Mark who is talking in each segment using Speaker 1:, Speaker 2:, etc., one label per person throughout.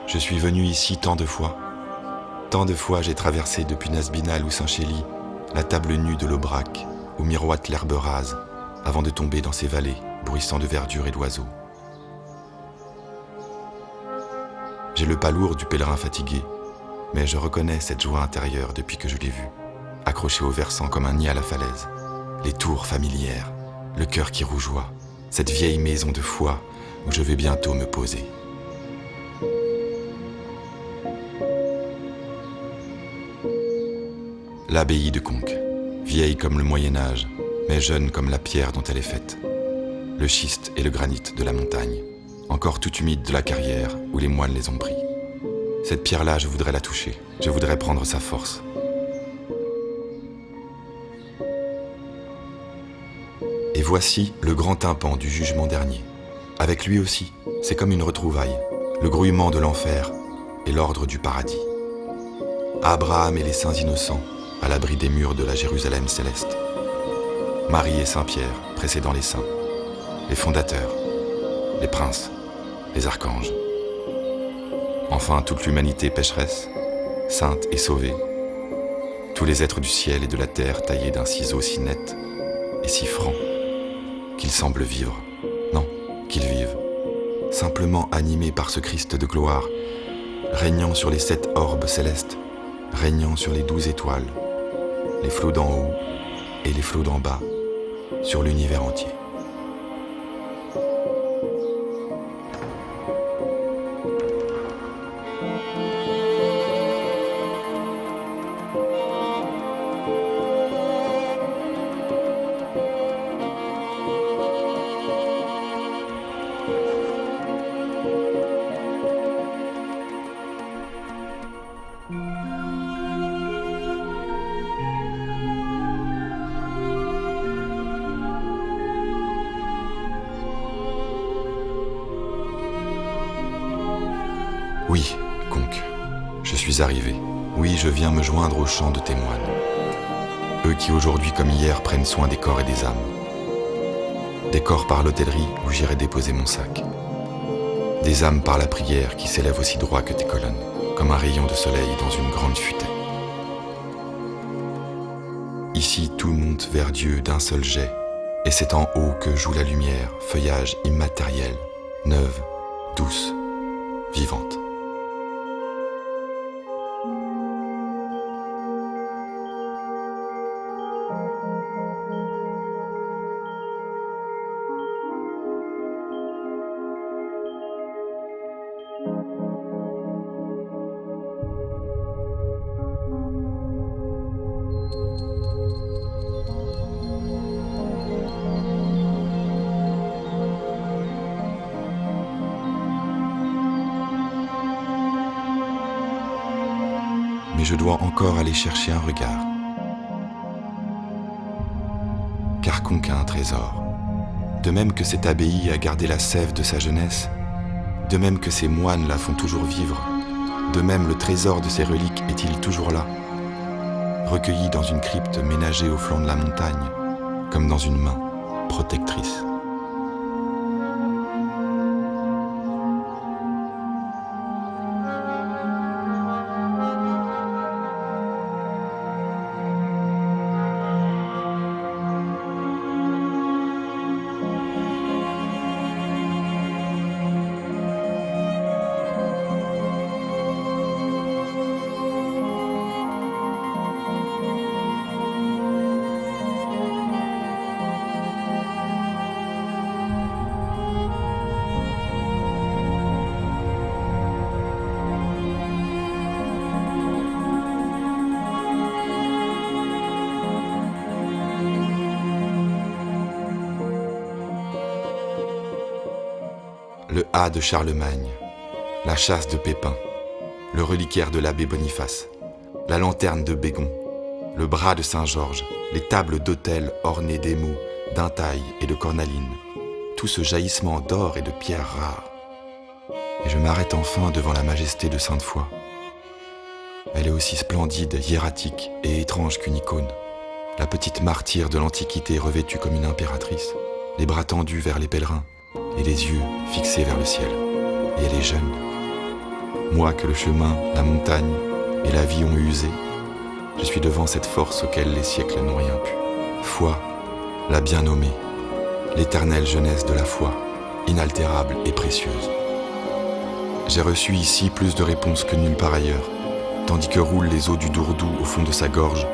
Speaker 1: Je suis venu ici tant de fois. Tant de fois j'ai traversé depuis Nasbinal ou Saint-Chély la table nue de l'Aubrac où miroite l'herbe rase avant de tomber dans ces vallées bruissant de verdure et d'oiseaux. J'ai le pas lourd du pèlerin fatigué, mais je reconnais cette joie intérieure depuis que je l'ai vue, accrochée au versant comme un nid à la falaise, les tours familières, le cœur qui rougeoie, cette vieille maison de foi où je vais bientôt me poser. L'abbaye de Conques, vieille comme le Moyen-Âge, mais jeune comme la pierre dont elle est faite. Le schiste et le granit de la montagne, encore tout humide de la carrière où les moines les ont pris. Cette pierre-là, je voudrais la toucher, je voudrais prendre sa force. Et voici le grand tympan du jugement dernier. Avec lui aussi, c'est comme une retrouvaille, le grouillement de l'enfer et l'ordre du paradis. Abraham et les saints innocents, à l'abri des murs de la Jérusalem céleste. Marie et Saint-Pierre, précédant les saints. Les fondateurs, les princes, les archanges. Enfin, toute l'humanité pécheresse, sainte et sauvée. Tous les êtres du ciel et de la terre taillés d'un ciseau si net et si franc qu'ils semblent vivre. Non, qu'ils vivent. Simplement animés par ce Christ de gloire, régnant sur les 7 orbes célestes, régnant sur les 12 étoiles, les flots d'en haut et les flots d'en bas, sur l'univers entier. Oui, Conques, je suis arrivé. Oui, je viens me joindre au chant de tes moines. Eux qui aujourd'hui comme hier prennent soin des corps et des âmes. Des corps par l'hôtellerie où j'irai déposer mon sac. Des âmes par la prière qui s'élèvent aussi droit que tes colonnes, comme un rayon de soleil dans une grande futaie. Ici, tout monte vers Dieu d'un seul jet, et c'est en haut que joue la lumière, feuillage immatériel, neuve, douce, vivante. Mais je dois encore aller chercher un regard. Car Conques a un trésor. De même que cette abbaye a gardé la sève de sa jeunesse, de même que ces moines la font toujours vivre, de même le trésor de ses reliques est-il toujours là, recueilli dans une crypte ménagée au flanc de la montagne, comme dans une main protectrice. Le A de Charlemagne, la chasse de Pépin, le reliquaire de l'abbé Boniface, la lanterne de Bégon, le bras de Saint-Georges, les tables d'autel ornées d'émaux, d'intailles et de cornalines, tout ce jaillissement d'or et de pierres rares. Et je m'arrête enfin devant la majesté de Sainte-Foy. Elle est aussi splendide, hiératique et étrange qu'une icône, la petite martyre de l'Antiquité revêtue comme une impératrice, les bras tendus vers les pèlerins, et les yeux fixés vers le ciel. Et elle est jeune. moi que le chemin, la montagne et la vie ont usé, je suis devant cette force auquel les siècles n'ont rien pu. Foi, la bien nommée, l'éternelle jeunesse de la foi, inaltérable et précieuse. J'ai reçu ici plus de réponses que nulle part ailleurs, tandis que roulent les eaux du Dourdou au fond de sa gorge,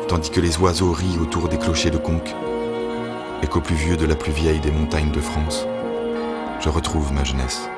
Speaker 1: tandis que les oiseaux rient autour des clochers de Conques, et qu'au plus vieux de la plus vieille des montagnes de France, je retrouve ma jeunesse.